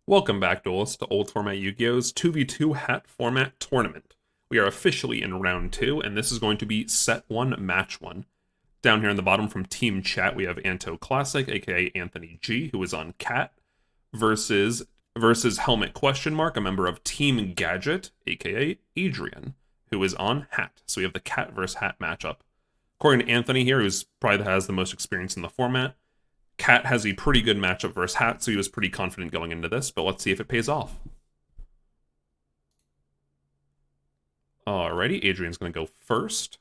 Welcome back, duelists, to Old Format Yu-Gi-Oh's 2v2 hat format tournament. We are officially in round 2, and this is going to be set 1, match 1. Down here in the bottom from Team Chat, we have Anto Classic, aka Anthony G, who is on Cat, versus Helmet Question Mark, a member of Team Gadget, aka Adrian, who is on Hat. So we have the Cat versus Hat matchup. According to Anthony here, who's probably has the most experience in the format, Cat has a pretty good matchup versus Hat, so he was pretty confident going into this, but let's see if it pays off. Alrighty, Adrian's going to go first.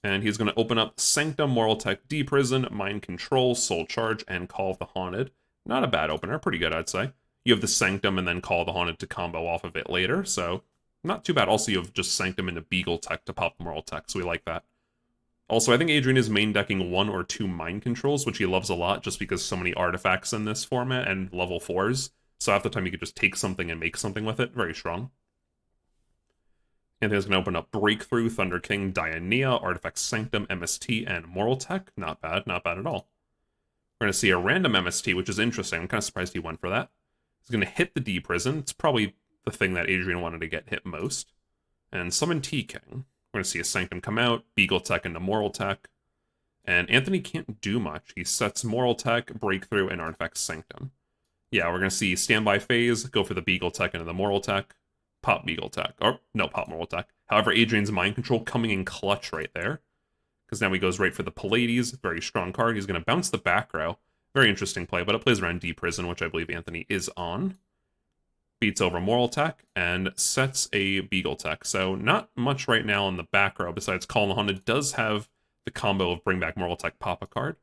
And he's going to open up Sanctum, Moral Tech, D-Prison, Mind Control, Soul Charge, and Call of the Haunted. Not a bad opener, pretty good, I'd say. You have the Sanctum and then Call of the Haunted to combo off of it later, so not too bad. Also, you have just Sanctum into Beagle Tech to pop Moral Tech, so we like that. Also, I think Adrian is main decking 1 or 2 Mind Controls, which he loves a lot just because so many artifacts in this format and level 4s. So half the time you could just take something and make something with it. Very strong. And he's going to open up Breakthrough, Thunder King, Dianea, Artifact Sanctum, MST, and Moral Tech. Not bad at all. We're going to see a random MST, which is interesting. I'm kind of surprised he went for that. He's going to hit the D-Prison. It's probably the thing that Adrian wanted to get hit most. And summon T-King. We're going to see a Sanctum come out, Beagle Tech into Moral Tech. And Anthony can't do much. He sets Moral Tech, Breakthrough, and Artifact Sanctum. Yeah, we're going to see Standby Phase, go for the Beagle Tech into the Moral Tech, pop Beagle Tech. Or, no, pop Moral Tech. However, Adrian's Mind Control coming in clutch right there. Because now he goes right for the Pallades. Very strong card. He's going to bounce the back row. Very interesting play, but it plays around D-Prison, which I believe Anthony is on. Beats over Moral Tech, and sets a Beagle Tech. So not much right now on the back row, besides Call of the Haunted does have the combo of Bring Back Moral Tech, pop a card.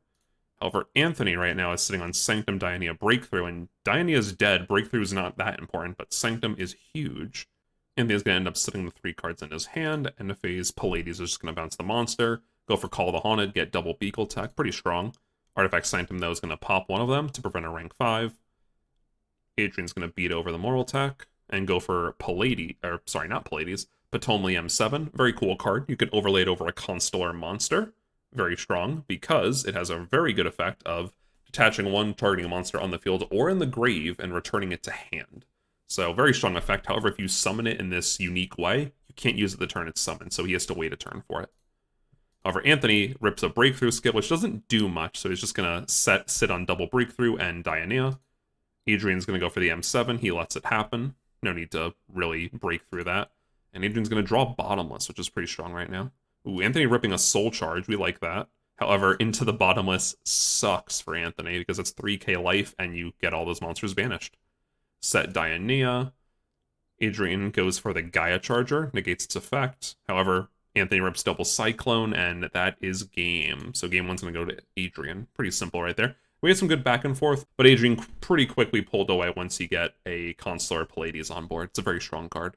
However, Anthony right now is sitting on Sanctum, Dianea, Breakthrough, and Dianea's dead. Breakthrough is not that important, but Sanctum is huge. Anthony's going to end up sitting the 3 cards in his hand, end of phase, Pallades is just going to bounce the monster, go for Call of the Haunted, get double Beagle Tech, pretty strong. Artifact Sanctum, though, is going to pop one of them to prevent a rank 5. Adrian's going to beat over the Moral Tech and go for Pallades, or sorry, not Pallades, Ptolemy M7. Very cool card. You can overlay it over a Constellar monster. Very strong, because it has a very good effect of detaching one, targeting a monster on the field or in the grave, and returning it to hand. So, very strong effect. However, if you summon it in this unique way, you can't use it the turn it's summoned, so he has to wait a turn for it. However, Anthony rips a Breakthrough skill, which doesn't do much, so he's just going to sit on double Breakthrough and Dianea. Adrian's going to go for the M7. He lets it happen. No need to really break through that. And Adrian's going to draw Bottomless, which is pretty strong right now. Ooh, Anthony ripping a Soul Charge. We like that. However, into the Bottomless sucks for Anthony because it's 3k life and you get all those monsters banished. Set Dianea. Adrian goes for the Gaia Charger, negates its effect. However, Anthony rips double Cyclone, and that is game. So game 1's going to go to Adrian. Pretty simple right there. We had some good back and forth, but Adrian pretty quickly pulled away once he get a Constellar Pallades on board. It's a very strong card.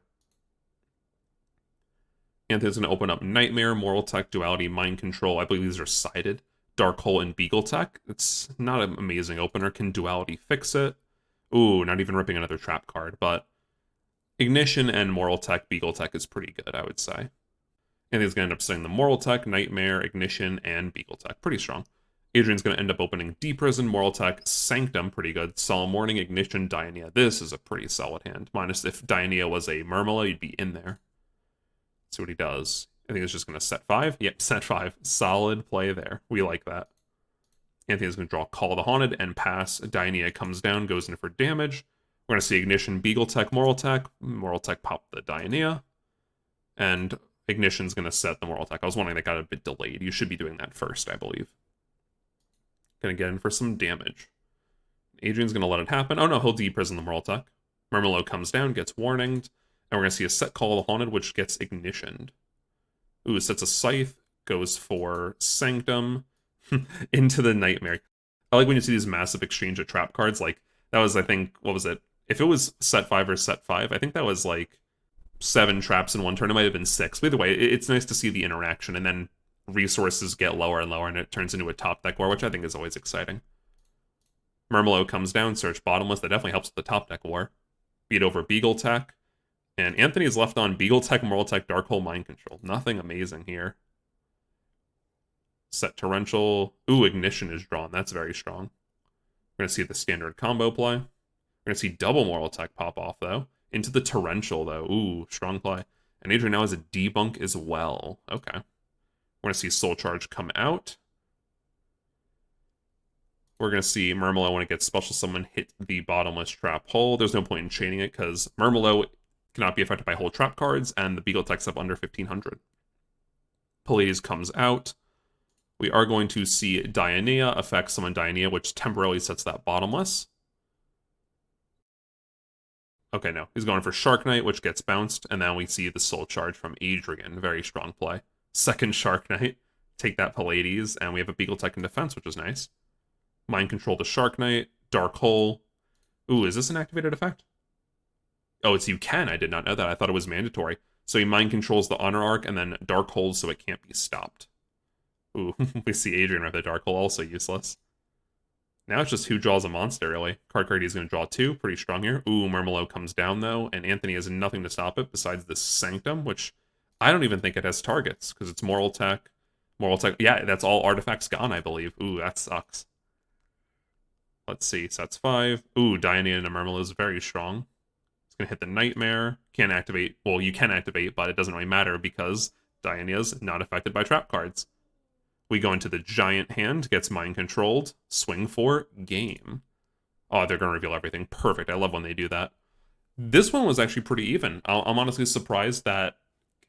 Anthony's going to open up Nightmare, Moral Tech, Duality, Mind Control. I believe these are sided. Dark Hole and Beagle Tech. It's not an amazing opener. Can Duality fix it? Ooh, not even ripping another trap card, but Ignition and Moral Tech, Beagle Tech is pretty good, I would say. Anthony's going to end up setting the Moral Tech, Nightmare, Ignition, and Beagle Tech. Pretty strong. Adrian's going to end up opening D-Prison, Moral Tech, Sanctum, pretty good. Solemn Warning, Ignition, Dianea. This is a pretty solid hand. Minus if Dianea was a Murmula, you'd be in there. Let's see what he does. I think he's just going to set 5. Yep, set 5. Solid play there. We like that. Anthony's going to draw Call of the Haunted and pass. Dianea comes down, goes in for damage. We're going to see Ignition, Beagle Tech, Moral Tech pop the Dianea. And Ignition's going to set the Moral Tech. I was wondering, that got a bit delayed. You should be doing that first, I believe. Gonna get in for some damage. Adrian's gonna let it happen. Oh no, he'll D-Prison the Moral Tech. Murmelo comes down, gets warninged, and we're gonna see a set Call of the Haunted, which gets ignitioned. Ooh, it sets a Scythe, goes for Sanctum, into the Nightmare. I like when you see these massive exchange of trap cards, like, that was, I think, what was it? If it was set 5 or set 5, I think that was like 7 traps in one turn, it might have been 6. But either way, it's nice to see the interaction, and then resources get lower and lower, and it turns into a top deck war, which I think is always exciting. Murmelo comes down, search Bottomless. That definitely helps with the top deck war. Beat over Beagle Tech. And Anthony's left on Beagle Tech, Moral Tech, Dark Hole, Mind Control. Nothing amazing here. Set Torrential. Ooh, Ignition is drawn. That's very strong. We're going to see the standard combo play. We're going to see double Moral Tech pop off, though. Into the Torrential, though. Ooh, strong play. And Adrian now has a debunk as well. Okay. We're going to see Soul Charge come out. We're going to see Murmillo, when it gets Special Summon, hit the Bottomless Trap Hole. There's no point in chaining it, because Murmillo cannot be affected by Hole Trap cards, and the Beagle Tech's up under 1500. Pallades comes out. We are going to see Dionea affect Summon Dionea, which temporarily sets that Bottomless. Okay, no. He's going for Shark Knight, which gets bounced, and then we see the Soul Charge from Adrian. Very strong play. Second Shark Knight. Take that Pallades, and we have a Beagle Tech in defense, which is nice. Mind Control to Shark Knight. Dark Hole. Ooh, is this an activated effect? Oh, it's you can. I did not know that. I thought it was mandatory. So he Mind Controls the Honor Arc, and then Dark Holes so it can't be stopped. Ooh, we see Adrian with the Dark Hole, also useless. Now it's just who draws a monster, really. Card is going to draw 2. Pretty strong here. Ooh, Murmillo comes down, though, and Anthony has nothing to stop it besides this Sanctum, which I don't even think it has targets, because it's Moral Tech. Moral Tech, yeah, that's all artifacts gone, I believe. Ooh, that sucks. Let's see, sets 5. Ooh, Dionea and Murmillo is very strong. It's going to hit the Nightmare. Can't activate, well, you can activate, but it doesn't really matter because Dionea's not affected by trap cards. We go into the Giant Hand, gets Mind Controlled, swing for game. Oh, they're going to reveal everything. Perfect. I love when they do that. This one was actually pretty even. I'm honestly surprised that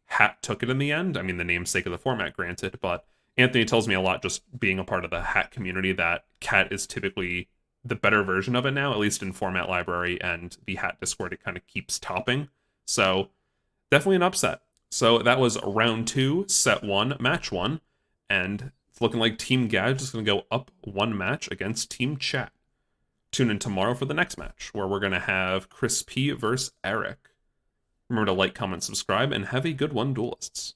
Hat took it in the end. I mean, the namesake of the format, granted, but Anthony tells me a lot just being a part of the Hat community that Cat is typically the better version of it now, at least in Format Library and the Hat Discord, it kind of keeps topping. So, definitely an upset. So that was round 2, set 1, match 1. And it's looking like Team Gadge is going to go up 1 match against Team Chat. Tune in tomorrow for the next match, where we're going to have Chris P versus Eric. Remember to like, comment, subscribe, and have a good one, duelists.